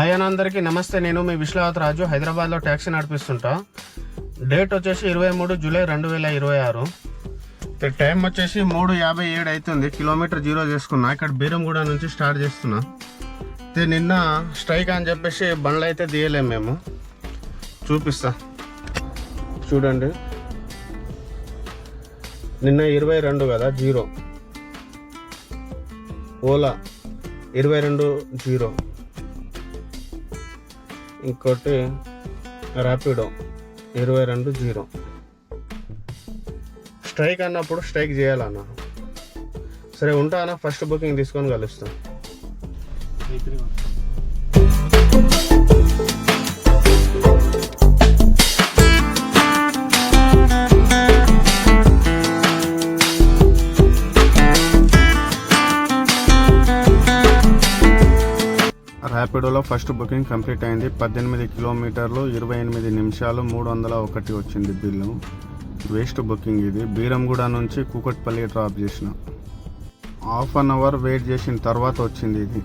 Hi అందరికీ నమస్తే. నేను మీ విశ్వనాథ్ రాజు, హైదరాబాద్లో ట్యాక్సీ నడిపిస్తుంటా. డేట్ వచ్చేసి 23 జూలై 2026. టైం వచ్చేసి 3:57 అవుతుంది. కిలోమీటర్ 0 చేసుకున్నా. ఇక్కడ బీరంగూడ నుంచి స్టార్ట్ చేస్తున్నా. నిన్న స్ట్రైక్ అని చెప్పేసి బండ్లు అయితే తీయలేము మేము. చూపిస్తా చూడండి. నిన్న 22 కదా 0, ఓలా 22-0, ఇంకోటి ర్యాపిడో 22-0. స్ట్రైక్ అన్నప్పుడు స్ట్రైక్ చేయాలన్నా. సరే ఉంటానా, ఫస్ట్ బుకింగ్ తీసుకొని కలుస్తాం. ర్యాపిడోలో ఫస్ట్ బుకింగ్ కంప్లీట్ అయింది. 18 కిలోమీటర్లు 28 నిమిషాలు 301 వచ్చింది బిల్లు. వేస్ట్ బుకింగ్ ఇది. బీరంగూడ నుంచి కూకట్పల్లి డ్రాప్ చేసిన. హాఫ్ అన్ అవర్ వెయిట్ చేసిన తర్వాత వచ్చింది ఇది.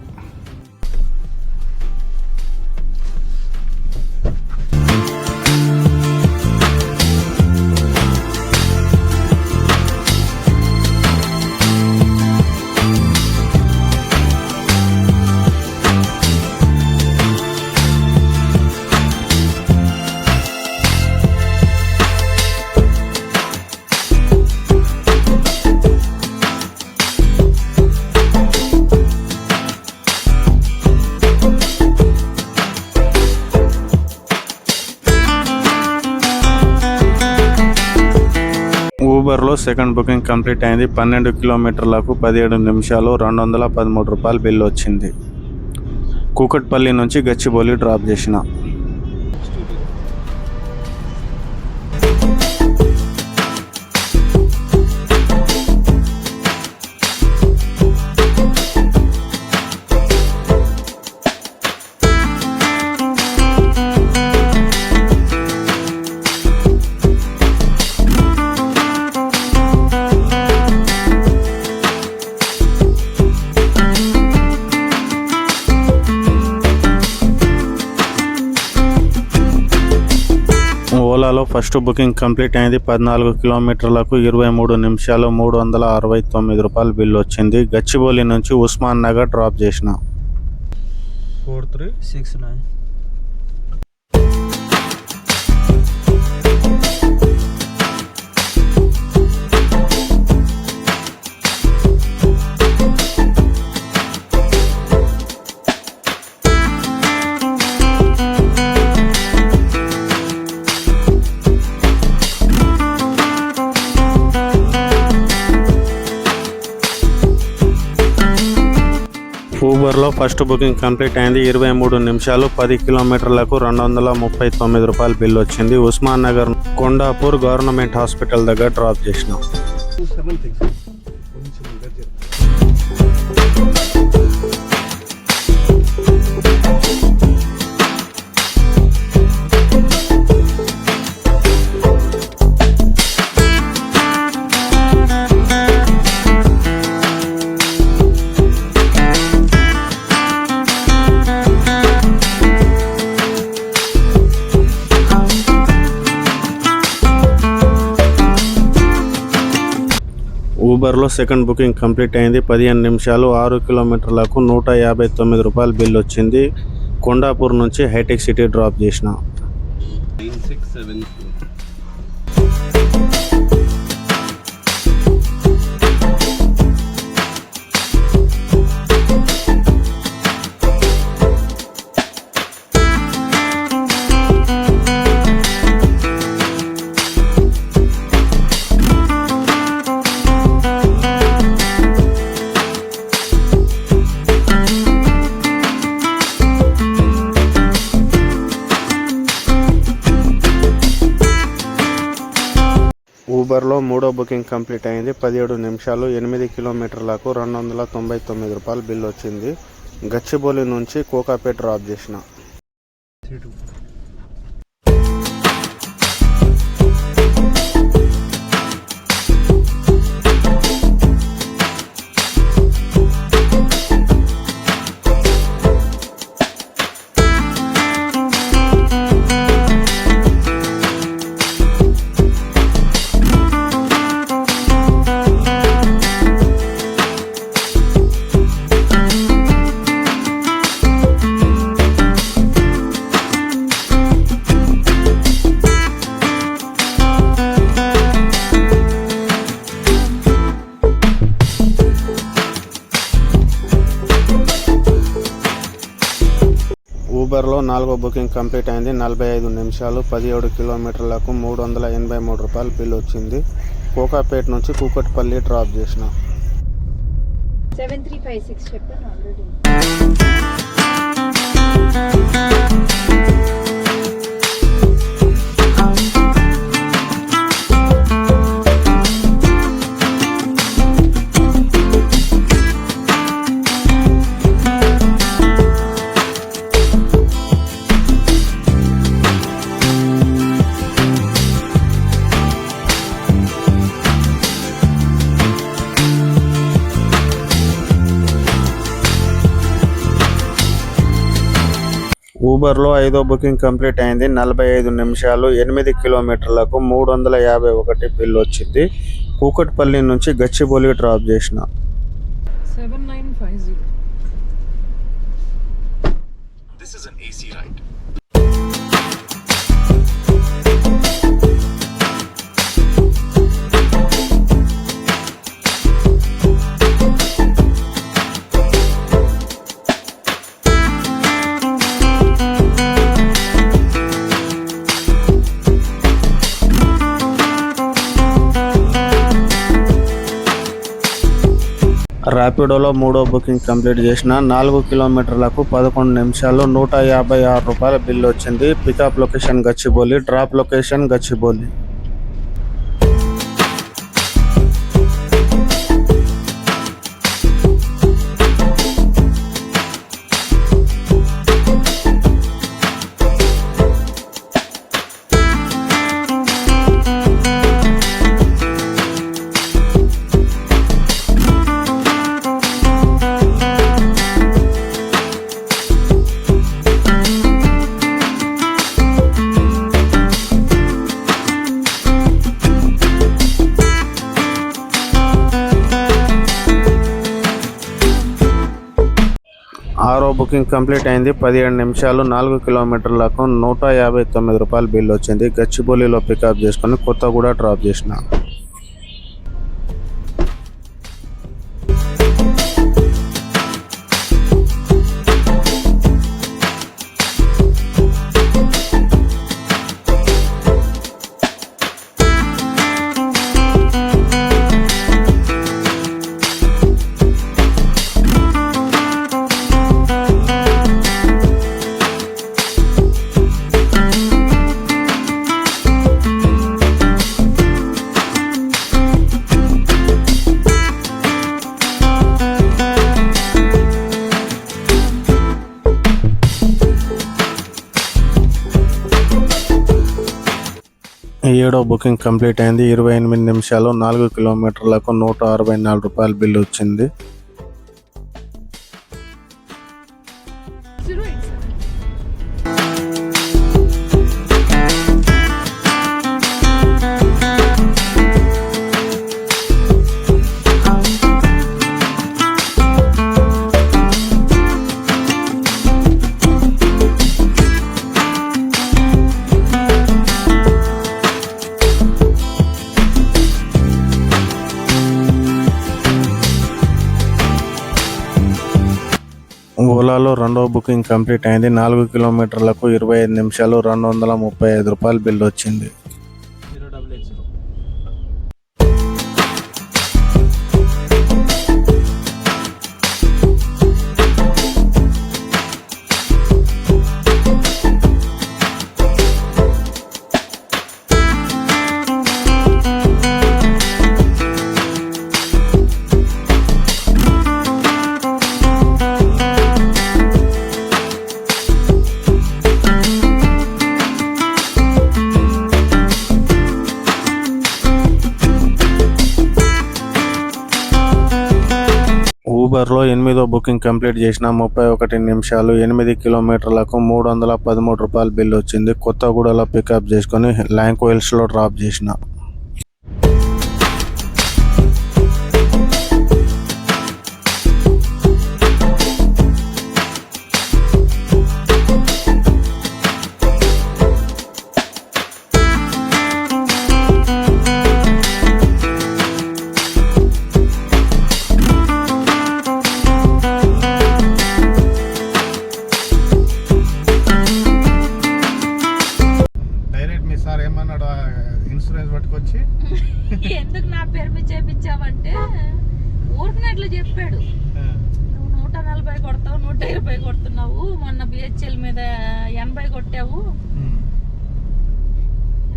ఊబర్లో సెకండ్ బుకింగ్ కంప్లీట్ అయింది. 12 కిలోమీటర్లకు 17 నిమిషాలు 213 రూపాయలు బిల్లు వచ్చింది. కూకట్పల్లి నుంచి గచ్చిబౌలి డ్రాప్ చేసిన. ఓలాలో ఫస్ట్ బుకింగ్ కంప్లీట్ అయింది. 14 కిలోమీటర్లకు 23 నిమిషాలు 369 రూపాయలు బిల్లు వచ్చింది. గచ్చిబౌలి నుంచి ఉస్మాన్ నగర్ డ్రాప్ చేసిన. 4369. ఊబర్లో ఫస్ట్ బుకింగ్ కంప్లీట్ అయింది. 23 నిమిషాలు 10 కిలోమీటర్లకు 239 రూపాయలు బిల్లు వచ్చింది. ఉస్మాన్ నగర్ కొండాపూర్ గవర్నమెంట్ హాస్పిటల్ దగ్గర డ్రాప్ చేసిన. ఊబర్లో సెకండ్ బుకింగ్ కంప్లీట్ అయింది. 15 నిమిషాలు 6 కిలోమీటర్లకు 159 రూపాయలు బిల్ వచ్చింది. కొండాపూర్ నుంచి హైటెక్ సిటీ డ్రాప్ చేసిన. 9674. ఊబర్లో మూడో బుకింగ్ కంప్లీట్ అయింది. 17 నిమిషాలు 8 కిలోమీటర్లకు 299 రూపాయలు బిల్ వచ్చింది. గచ్చిబౌలి నుంచి కోకాపేట డ్రాప్ చేసిన. 4వ బుకింగ్ కంప్లీట్ అయింది. 45 నిమిషాలు 17 కిలోమీటర్లకు 383 రూపాయలు బిల్ వచ్చింది. కోకాపేట నుంచి కూకట్పల్లి డ్రాప్ చేసిన. 7356 చెప్పాను ఆల్రెడీ. ఊబర్లో 5వ బుకింగ్ కంప్లీట్ అయింది. 45 నిమిషాలు 8 కిలోమీటర్లకు 351 బిల్ వచ్చింది. కూకట్పల్లి నుంచి గచ్చిబౌలి డ్రాప్ చేసిన. 7950. This is an AC ride. ర్యాపిడోలో 3వ బుకింగ్ కంప్లీట్ చేసిన. 4 కిలోమీటర్లకు 11 నిమిషాలు 156 రూపాయల బిల్ వచ్చింది. Pickup location Gachibowli, drop location Gachibowli. ఆరో బుకింగ్ కంప్లీట్ అయింది. 17 నిమిషాలు 4 కిలోమీటర్లకు 159 రూపాయల బిల్ వచ్చింది. గచ్చిబౌలిలో పికప్ చేసుకొని కొత్తగూడ డ్రాప్ చేసిన. ఏడో బుకింగ్ కంప్లీట్ అయింది. 28 నిమిషాలు 4 కిలోమీటర్లకు 164 రూపాయల బిల్ వచ్చింది. 087. ఓలాలో 2వ బుకింగ్ కంప్లీట్ అయింది. 4 కిలోమీటర్లకు 25 నిమిషాలు 235 రూపాయల బిల్ వచ్చింది. 080. ఊబర్లో 8వ బుకింగ్ కంప్లీట్ చేసిన. 31 నిమిషాలు 8 కిలోమీటర్లకు 313 రూపాయల బిల్ వచ్చింది. కొత్తగూడలో పికప్ చేసుకొని ల్యాంకో హిల్స్లో డ్రాప్ చేసిన. మీద చేపించావంటే ఊరికినట్లు చెప్పాడు. నువ్వు 140 కొడతావు, 120 కొడుతున్నావు, మొన్న బిహెచ్ఎల్ మీద 80 కొట్టావు,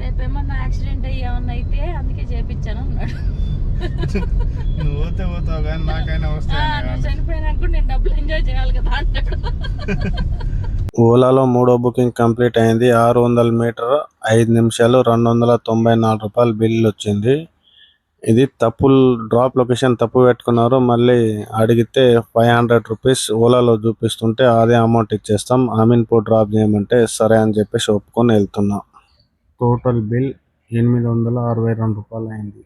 రేపేమన్నా యాక్సిడెంట్ అయ్యేమన్నా అయితే అందుకే చేపించాను అన్నాడు. నువ్వు పోతావు కానీ నాకైనా నువ్వు చనిపోయినాక కూడా నేను డబ్బులు ఎంజాయ్ చేయాలి కదా అంటాడు. ఓలాలో 3వ బుకింగ్ కంప్లీట్ అయింది. 600 మీటర్ 5 నిమిషాలు 294 రూపాయలు బిల్లు వచ్చింది. ఇది తప్పు డ్రాప్ లొకేషన్ తప్పు పెట్టుకున్నారు. మళ్ళీ అడిగితే 500 రూపీస్ ఓలాలో చూపిస్తుంటే అదే అమౌంట్ ఇచ్చేస్తాం, అమీన్పూర్ డ్రాప్ చేయమంటే సరే అని చెప్పేసి ఒప్పుకొని వెళ్తున్నా. టోటల్ బిల్ 862 రూపాయలు అయింది.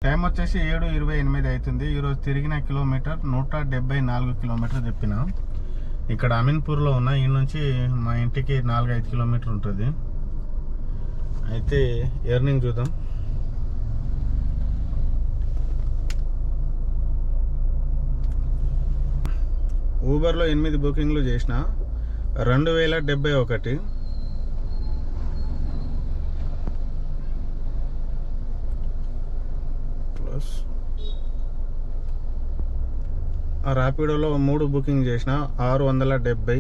టైం వచ్చేసి 7:28 అవుతుంది. ఈరోజు తిరిగిన కిలోమీటర్ 174 కిలోమీటర్ చెప్పిన. ఇక్కడ అమీన్పూర్లో ఉన్న ఈ నుంచి మా ఇంటికి 4-5 కిలోమీటర్ ఉంటుంది. అయితే ఎర్నింగ్ చూద్దాం. ఊబర్లో 8 బుకింగ్లు చేసిన 2071. ప్లస్ ర్యాపిడోలో 3 బుకింగ్ చేసిన 670.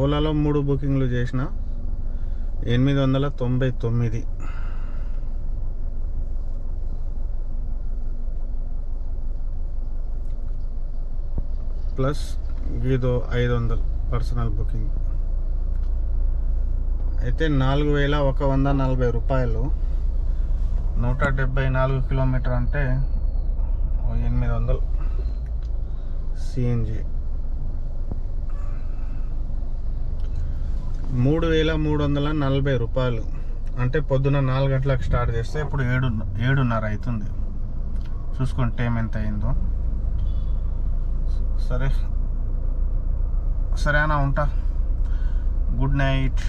ఓలాలో 3 బుకింగ్లు చేసిన 899. ప్లస్ గీదో 500 పర్సనల్ బుకింగ్. అయితే 4140 రూపాయలు. 174 కిలోమీటర్ అంటే 800 సిఎన్జి. 3340 రూపాయలు. అంటే పొద్దున 4 గంటలకు స్టార్ట్ చేస్తే ఇప్పుడు 7:30 అవుతుంది. చూసుకోండి టైం ఎంత అయిందో. సరే అన్న, ఉంటా. Good night.